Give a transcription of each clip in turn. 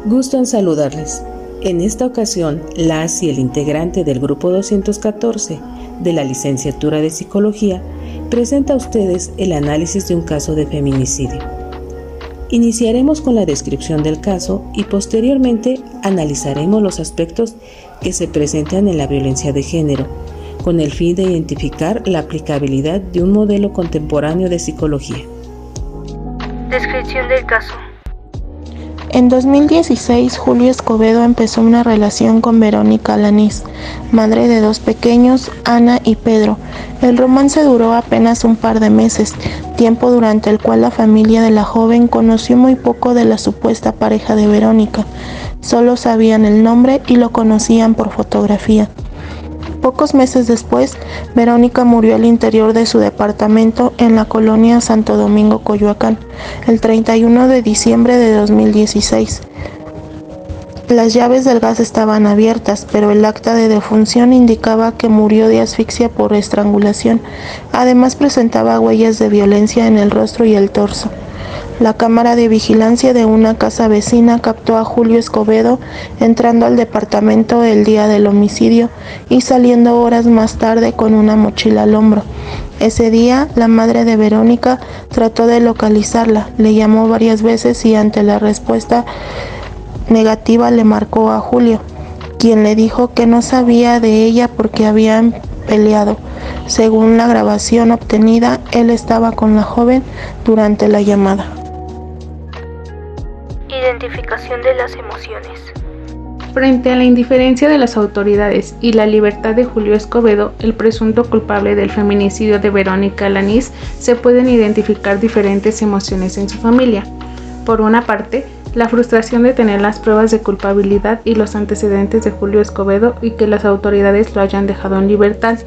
Gusto en saludarles. En esta ocasión, las y el integrante del Grupo 214 de la Licenciatura de Psicología presenta a ustedes el análisis de un caso de feminicidio. Iniciaremos con la descripción del caso y posteriormente analizaremos los aspectos que se presentan en la violencia de género, con el fin de identificar la aplicabilidad de un modelo contemporáneo de psicología. Descripción del caso. En 2016, Julio Escobedo empezó una relación con Verónica Alanís, madre de 2 pequeños, Ana y Pedro. El romance duró apenas un par de meses, tiempo durante el cual la familia de la joven conoció muy poco de la supuesta pareja de Verónica. Solo sabían el nombre y lo conocían por fotografía. Pocos meses después, Verónica murió al interior de su departamento en la colonia Santo Domingo, Coyoacán, el 31 de diciembre de 2016. Las llaves del gas estaban abiertas, pero el acta de defunción indicaba que murió de asfixia por estrangulación. Además, presentaba huellas de violencia en el rostro y el torso. La cámara de vigilancia de una casa vecina captó a Julio Escobedo entrando al departamento el día del homicidio y saliendo horas más tarde con una mochila al hombro. Ese día, la madre de Verónica trató de localizarla, le llamó varias veces y ante la respuesta negativa le marcó a Julio, quien le dijo que no sabía de ella porque habían peleado. Según la grabación obtenida, él estaba con la joven durante la llamada. Identificación de las emociones. Frente a la indiferencia de las autoridades y la libertad de Julio Escobedo, el presunto culpable del feminicidio de Verónica Alanís, se pueden identificar diferentes emociones en su familia. Por una parte, la frustración de tener las pruebas de culpabilidad y los antecedentes de Julio Escobedo y que las autoridades lo hayan dejado en libertad.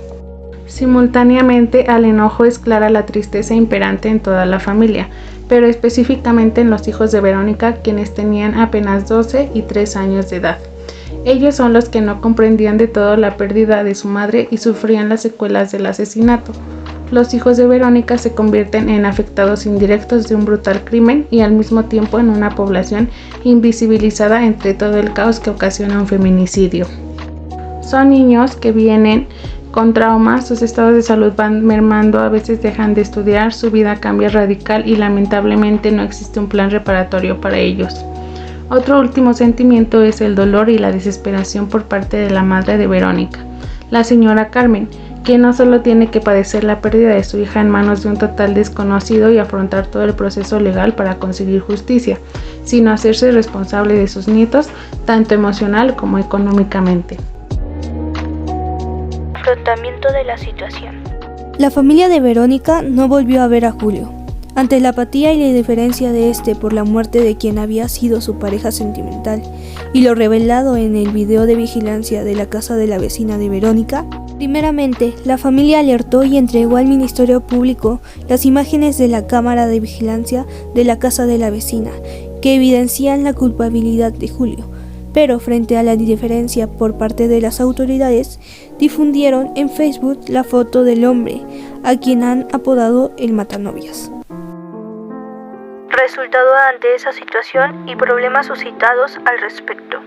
Simultáneamente al enojo es clara la tristeza imperante en toda la familia, pero específicamente en los hijos de Verónica, quienes tenían apenas 12 y 3 años de edad. Ellos son los que no comprendían de todo la pérdida de su madre y sufrían las secuelas del asesinato. Los hijos de Verónica se convierten en afectados indirectos de un brutal crimen y al mismo tiempo en una población invisibilizada entre todo el caos que ocasiona un feminicidio. Son niños que vienen con traumas, sus estados de salud van mermando, a veces dejan de estudiar, su vida cambia radical y lamentablemente no existe un plan reparatorio para ellos. Otro último sentimiento es el dolor y la desesperación por parte de la madre de Verónica, la señora Carmen, quien no solo tiene que padecer la pérdida de su hija en manos de un total desconocido y afrontar todo el proceso legal para conseguir justicia, sino hacerse responsable de sus nietos, tanto emocional como económicamente. Afrontamiento de la situación. La familia de Verónica no volvió a ver a Julio. Ante la apatía y la indiferencia de este por la muerte de quien había sido su pareja sentimental y lo revelado en el video de vigilancia de la casa de la vecina de Verónica, primeramente la familia alertó y entregó al Ministerio Público las imágenes de la cámara de vigilancia de la casa de la vecina que evidencian la culpabilidad de Julio. Pero frente a la indiferencia por parte de las autoridades, difundieron en Facebook la foto del hombre, a quien han apodado el matanovias. Resultado ante esa situación y problemas suscitados al respecto.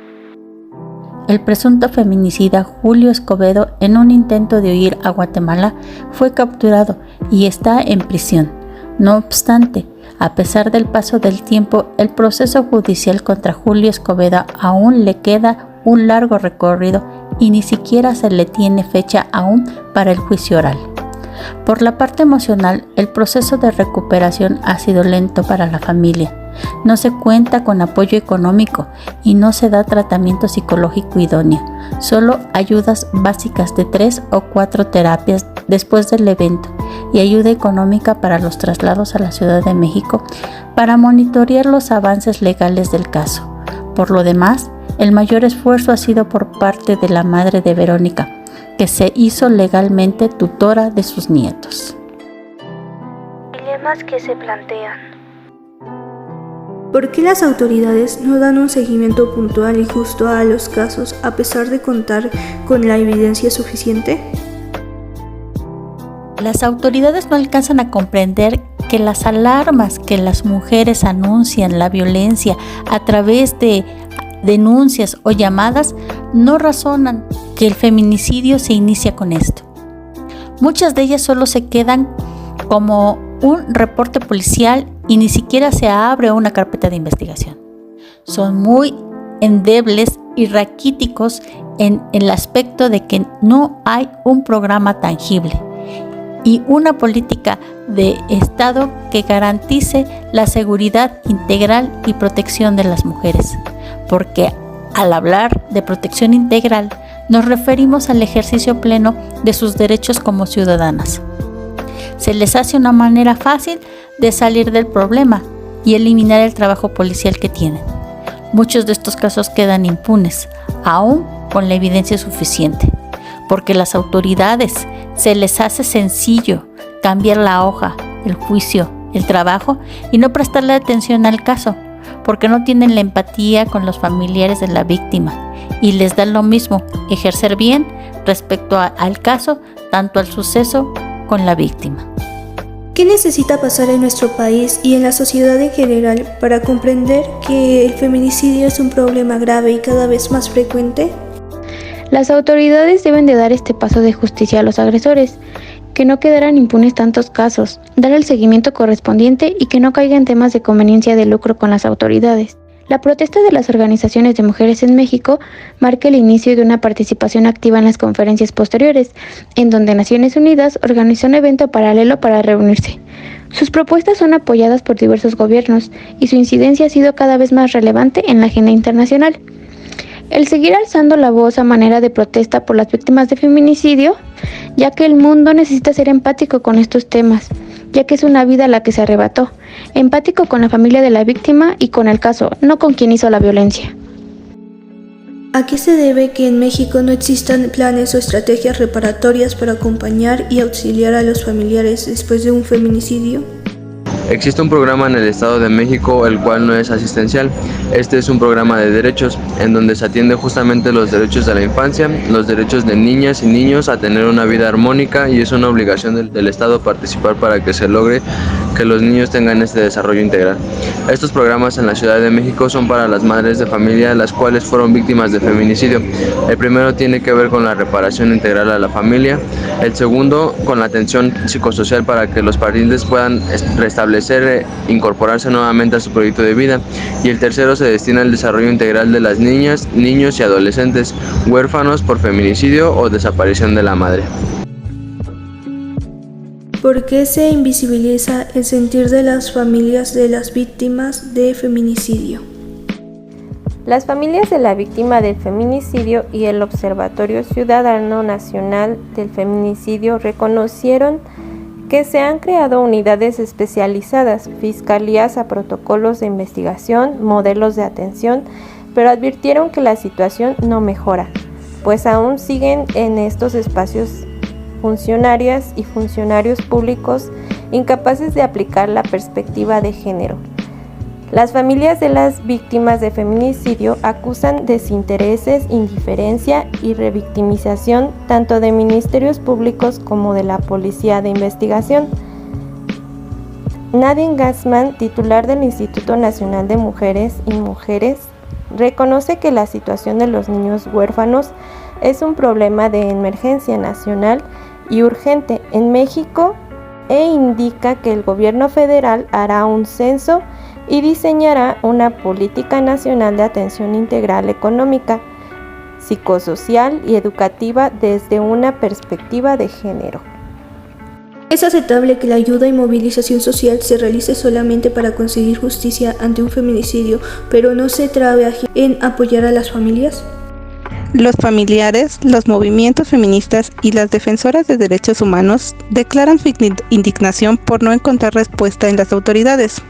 El presunto feminicida Julio Escobedo, en un intento de huir a Guatemala, fue capturado y está en prisión. No obstante, a pesar del paso del tiempo, el proceso judicial contra Julio Escobedo aún le queda un largo recorrido y ni siquiera se le tiene fecha aún para el juicio oral. Por la parte emocional, el proceso de recuperación ha sido lento para la familia. No se cuenta con apoyo económico y no se da tratamiento psicológico idóneo, solo ayudas básicas de 3 o 4 terapias después del evento y ayuda económica para los traslados a la Ciudad de México para monitorear los avances legales del caso. Por lo demás, el mayor esfuerzo ha sido por parte de la madre de Verónica, que se hizo legalmente tutora de sus nietos. Dilemas que se plantean. ¿Por qué las autoridades no dan un seguimiento puntual y justo a los casos a pesar de contar con la evidencia suficiente? Las autoridades no alcanzan a comprender que las alarmas que las mujeres anuncian la violencia a través de denuncias o llamadas no razonan que el feminicidio se inicia con esto. Muchas de ellas solo se quedan como un reporte policial y ni siquiera se abre una carpeta de investigación. Son muy endebles y raquíticos en el aspecto de que no hay un programa tangible y una política de Estado que garantice la seguridad integral y protección de las mujeres, porque al hablar de protección integral nos referimos al ejercicio pleno de sus derechos como ciudadanas. Se les hace una manera fácil de salir del problema y eliminar el trabajo policial que tienen. Muchos de estos casos quedan impunes, aún con la evidencia suficiente, porque las autoridades se les hace sencillo cambiar la hoja, el juicio, el trabajo y no prestarle atención al caso, porque no tienen la empatía con los familiares de la víctima y les da lo mismo ejercer bien respecto al caso, tanto al suceso con la víctima. ¿Qué necesita pasar en nuestro país y en la sociedad en general para comprender que el feminicidio es un problema grave y cada vez más frecuente? Las autoridades deben de dar este paso de justicia a los agresores, que no quedaran impunes tantos casos, dar el seguimiento correspondiente y que no caiga en temas de conveniencia de lucro con las autoridades. La protesta de las organizaciones de mujeres en México marca el inicio de una participación activa en las conferencias posteriores, en donde Naciones Unidas organizó un evento paralelo para reunirse. Sus propuestas son apoyadas por diversos gobiernos y su incidencia ha sido cada vez más relevante en la agenda internacional. El seguir alzando la voz a manera de protesta por las víctimas de feminicidio, ya que el mundo necesita ser empático con estos temas, ya que es una vida la que se arrebató, empático con la familia de la víctima y con el caso, no con quien hizo la violencia. ¿A qué se debe que en México no existan planes o estrategias reparatorias para acompañar y auxiliar a los familiares después de un feminicidio? Existe un programa en el Estado de México el cual no es asistencial. Este es un programa de derechos en donde se atiende justamente los derechos de la infancia, los derechos de niñas y niños a tener una vida armónica, y es una obligación del Estado participar para que se logre que los niños tengan este desarrollo integral. Estos programas en la Ciudad de México son para las madres de familia las cuales fueron víctimas de feminicidio. El primero tiene que ver con la reparación integral a la familia, el segundo con la atención psicosocial para que los parientes puedan restablecer, incorporarse nuevamente a su proyecto de vida, y el tercero se destina al desarrollo integral de las niñas, niños y adolescentes huérfanos por feminicidio o desaparición de la madre. ¿Por qué se invisibiliza el sentir de las familias de las víctimas de feminicidio? Las familias de la víctima del feminicidio y el Observatorio Ciudadano Nacional del Feminicidio reconocieron que se han creado unidades especializadas, fiscalías a protocolos de investigación, modelos de atención, pero advirtieron que la situación no mejora, pues aún siguen en estos espacios funcionarias y funcionarios públicos incapaces de aplicar la perspectiva de género. Las familias de las víctimas de feminicidio acusan desintereses, indiferencia y revictimización tanto de ministerios públicos como de la Policía de Investigación. Nadine Gassman, titular del Instituto Nacional de Mujeres y Mujeres, reconoce que la situación de los niños huérfanos es un problema de emergencia nacional y urgente en México, e indica que el gobierno federal hará un censo y diseñará una política nacional de atención integral económica, psicosocial y educativa desde una perspectiva de género. Es aceptable que la ayuda y movilización social se realice solamente para conseguir justicia ante un feminicidio, pero no se trabaje en apoyar a las familias. Los familiares, los movimientos feministas y las defensoras de derechos humanos declaran su indignación por no encontrar respuesta en las autoridades.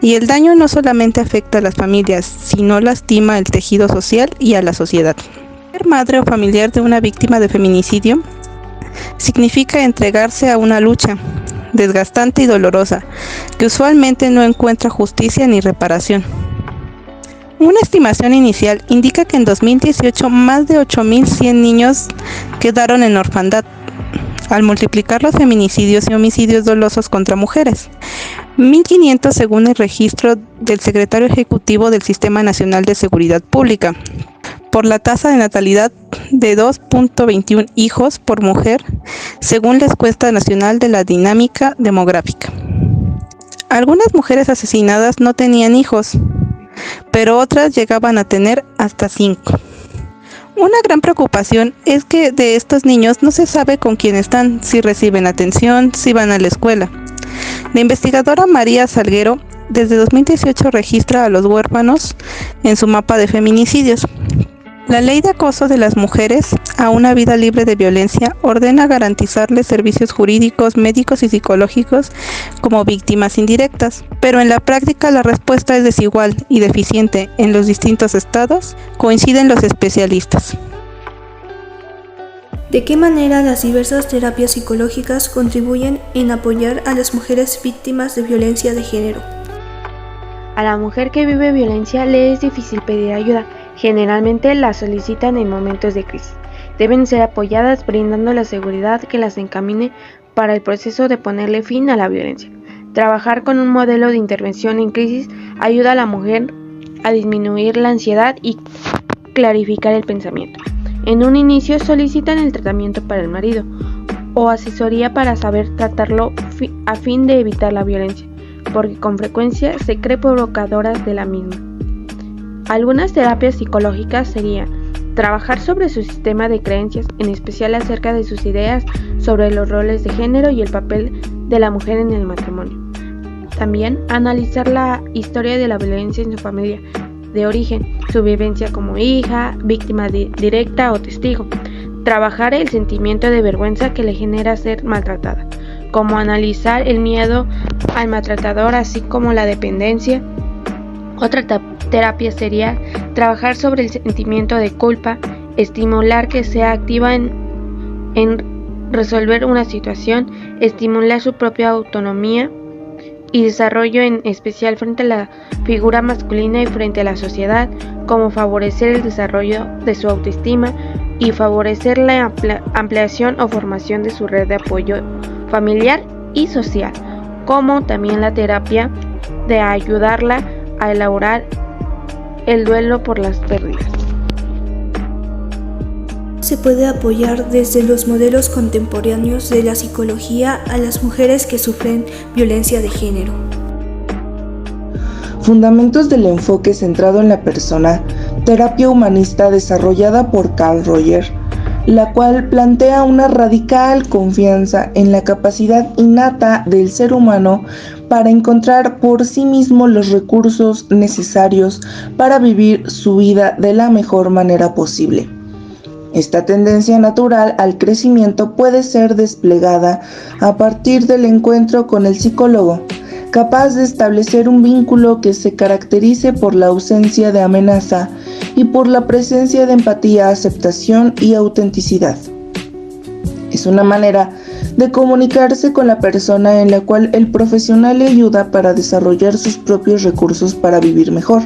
Y el daño no solamente afecta a las familias, sino lastima al tejido social y a la sociedad. Ser madre o familiar de una víctima de feminicidio significa entregarse a una lucha desgastante y dolorosa, que usualmente no encuentra justicia ni reparación. Una estimación inicial indica que en 2018 más de 8.100 niños quedaron en orfandad, al multiplicar los feminicidios y homicidios dolosos contra mujeres. 1.500 según el registro del secretario ejecutivo del Sistema Nacional de Seguridad Pública, por la tasa de natalidad de 2.21 hijos por mujer, según la Encuesta Nacional de la Dinámica Demográfica. Algunas mujeres asesinadas no tenían hijos, pero otras llegaban a tener hasta 5. Una gran preocupación es que de estos niños no se sabe con quién están, si reciben atención, si van a la escuela. La investigadora María Salguero desde 2018 registra a los huérfanos en su mapa de feminicidios. La Ley de Acoso de las Mujeres a una vida libre de violencia ordena garantizarles servicios jurídicos, médicos y psicológicos como víctimas indirectas, pero en la práctica la respuesta es desigual y deficiente en los distintos estados, coinciden los especialistas. ¿De qué manera las diversas terapias psicológicas contribuyen en apoyar a las mujeres víctimas de violencia de género? A la mujer que vive violencia le es difícil pedir ayuda. Generalmente la solicitan en momentos de crisis. Deben ser apoyadas brindando la seguridad que las encamine para el proceso de ponerle fin a la violencia. Trabajar con un modelo de intervención en crisis ayuda a la mujer a disminuir la ansiedad y clarificar el pensamiento. En un inicio solicitan el tratamiento para el marido o asesoría para saber tratarlo a fin de evitar la violencia, porque con frecuencia se cree provocadoras de la misma. Algunas terapias psicológicas serían trabajar sobre su sistema de creencias, en especial acerca de sus ideas sobre los roles de género y el papel de la mujer en el matrimonio. También analizar la historia de la violencia en su familia de origen, su vivencia como hija, víctima directa o testigo. Trabajar el sentimiento de vergüenza que le genera ser maltratada, como analizar el miedo al maltratador, así como la dependencia. Otra terapia sería trabajar sobre el sentimiento de culpa, estimular que sea activa en resolver una situación, estimular su propia autonomía y desarrollo, en especial frente a la figura masculina y frente a la sociedad, como favorecer el desarrollo de su autoestima y favorecer la ampliación o formación de su red de apoyo familiar y social, como también la terapia de ayudarla a elaborar el duelo por las pérdidas. Se puede apoyar desde los modelos contemporáneos de la psicología a las mujeres que sufren violencia de género. Fundamentos del enfoque centrado en la persona, terapia humanista desarrollada por Carl Roger, la cual plantea una radical confianza en la capacidad innata del ser humano para encontrar por sí mismo los recursos necesarios para vivir su vida de la mejor manera posible. Esta tendencia natural al crecimiento puede ser desplegada a partir del encuentro con el psicólogo, capaz de establecer un vínculo que se caracterice por la ausencia de amenaza y por la presencia de empatía, aceptación y autenticidad. Es una manera de comunicarse con la persona en la cual el profesional le ayuda para desarrollar sus propios recursos para vivir mejor.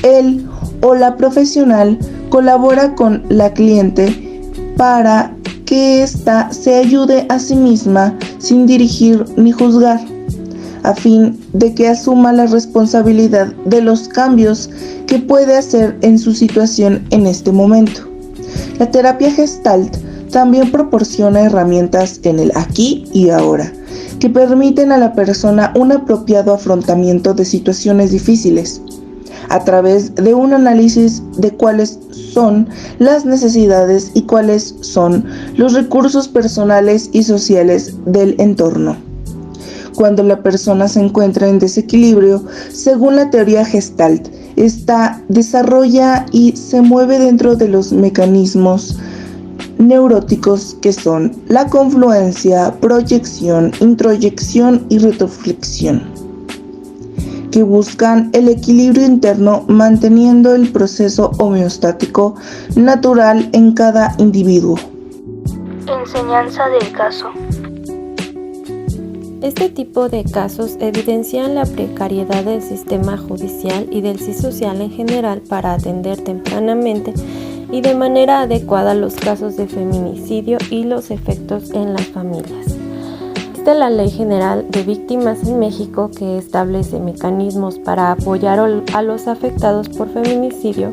Él o la profesional colabora con la cliente para que ésta se ayude a sí misma sin dirigir ni juzgar, a fin de que asuma la responsabilidad de los cambios que puede hacer en su situación en este momento. La terapia Gestalt también proporciona herramientas en el aquí y ahora, que permiten a la persona un apropiado afrontamiento de situaciones difíciles, a través de un análisis de cuáles son las necesidades y cuáles son los recursos personales y sociales del entorno. Cuando la persona se encuentra en desequilibrio, según la teoría Gestalt, esta desarrolla y se mueve dentro de los mecanismos neuróticos que son la confluencia, proyección, introyección y retroflexión, que buscan el equilibrio interno manteniendo el proceso homeostático natural en cada individuo. Enseñanza del caso. Este tipo de casos evidencian la precariedad del sistema judicial y del social en general para atender tempranamente y de manera adecuada los casos de feminicidio y los efectos en las familias. Existe la Ley General de Víctimas en México que establece mecanismos para apoyar a los afectados por feminicidio.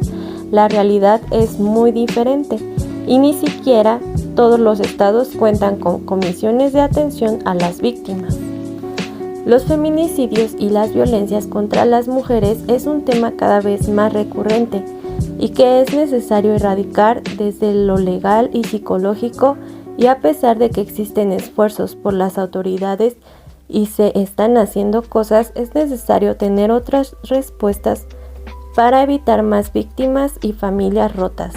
La realidad es muy diferente y ni siquiera todos los estados cuentan con comisiones de atención a las víctimas. Los feminicidios y las violencias contra las mujeres es un tema cada vez más recurrente y que es necesario erradicar desde lo legal y psicológico, y a pesar de que existen esfuerzos por las autoridades y se están haciendo cosas, es necesario tener otras respuestas para evitar más víctimas y familias rotas.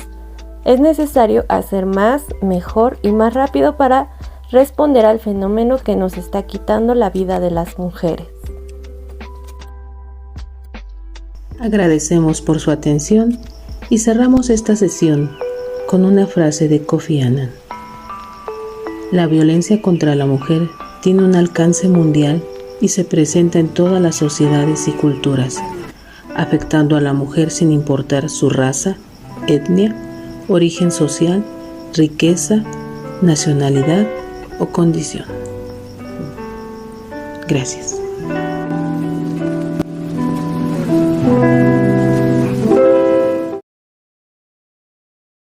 Es necesario hacer más, mejor y más rápido para responder al fenómeno que nos está quitando la vida de las mujeres. Agradecemos por su atención y cerramos esta sesión con una frase de Kofi Annan. La violencia contra la mujer tiene un alcance mundial y se presenta en todas las sociedades y culturas, afectando a la mujer sin importar su raza, etnia, origen social, riqueza, nacionalidad o condición. Gracias.